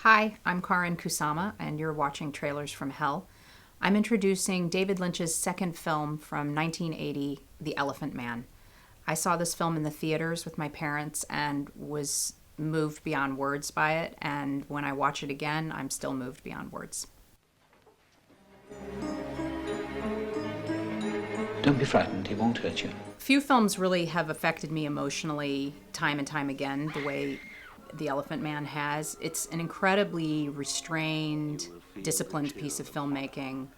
Hi, I'm Karyn Kusama, and you're watching Trailers from Hell. I'm introducing David Lynch's second film from 1980, The Elephant Man. I saw this film in the theaters with my parents and was moved beyond words by it, and when I watch it again, I'm still moved beyond words. Don't be frightened, he won't hurt you. Few films really have affected me emotionally time and time again the way The Elephant Man has. It's an incredibly restrained, disciplined piece of filmmaking,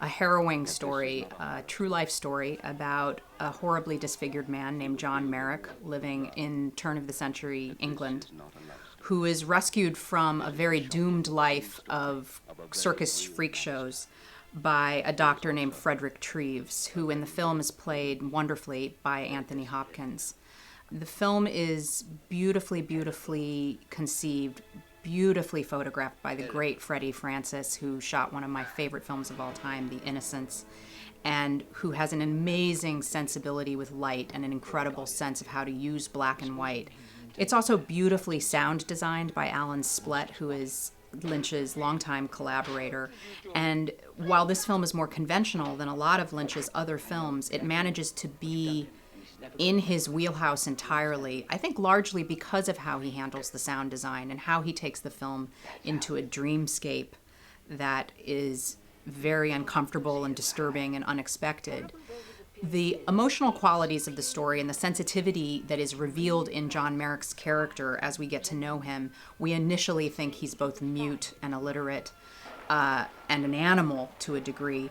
a harrowing story, a true life story about a horribly disfigured man named John Merrick living in turn-of-the-century England, who is rescued from a very doomed life of circus freak shows by a doctor named Frederick Treves, who in the film is played wonderfully by Anthony Hopkins. The film is beautifully, beautifully conceived, beautifully photographed by the great Freddie Francis, who shot one of my favorite films of all time, The Innocents, and who has an amazing sensibility with light and an incredible sense of how to use black and white. It's also beautifully sound designed by Alan Splett, who is Lynch's longtime collaborator. And while this film is more conventional than a lot of Lynch's other films, it manages to be in his wheelhouse entirely, I think largely because of how he handles the sound design and how he takes the film into a dreamscape that is very uncomfortable and disturbing and unexpected. The emotional qualities of the story and the sensitivity that is revealed in John Merrick's character as we get to know him, we initially think he's both mute and illiterate and an animal to a degree.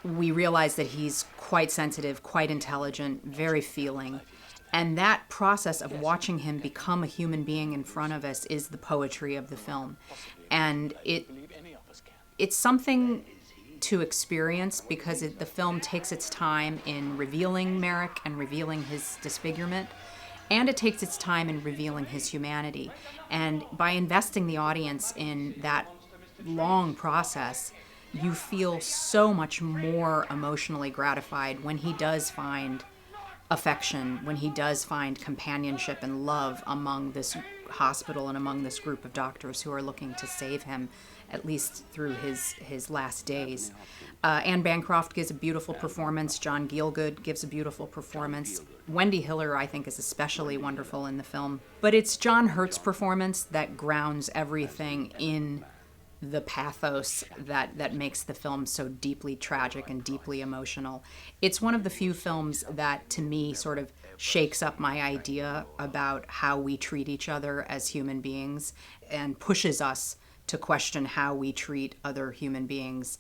We realize that he's quite sensitive, quite intelligent, very feeling. And that process of watching him become a human being in front of us is the poetry of the film. And it's something to experience because the film takes its time in revealing Merrick and revealing his disfigurement, and it takes its time in revealing his humanity. And by investing the audience in that long process, you feel so much more emotionally gratified when he does find affection, when he does find companionship and love among this hospital and among this group of doctors who are looking to save him, at least through his last days. Anne Bancroft gives a beautiful performance. John Gielgud gives a beautiful performance. Wendy Hiller, I think, is especially wonderful in the film. But it's John Hurt's performance that grounds everything in the pathos that makes the film so deeply tragic and deeply emotional. It's one of the few films that, to me, sort of shakes up my idea about how we treat each other as human beings and pushes us to question how we treat other human beings.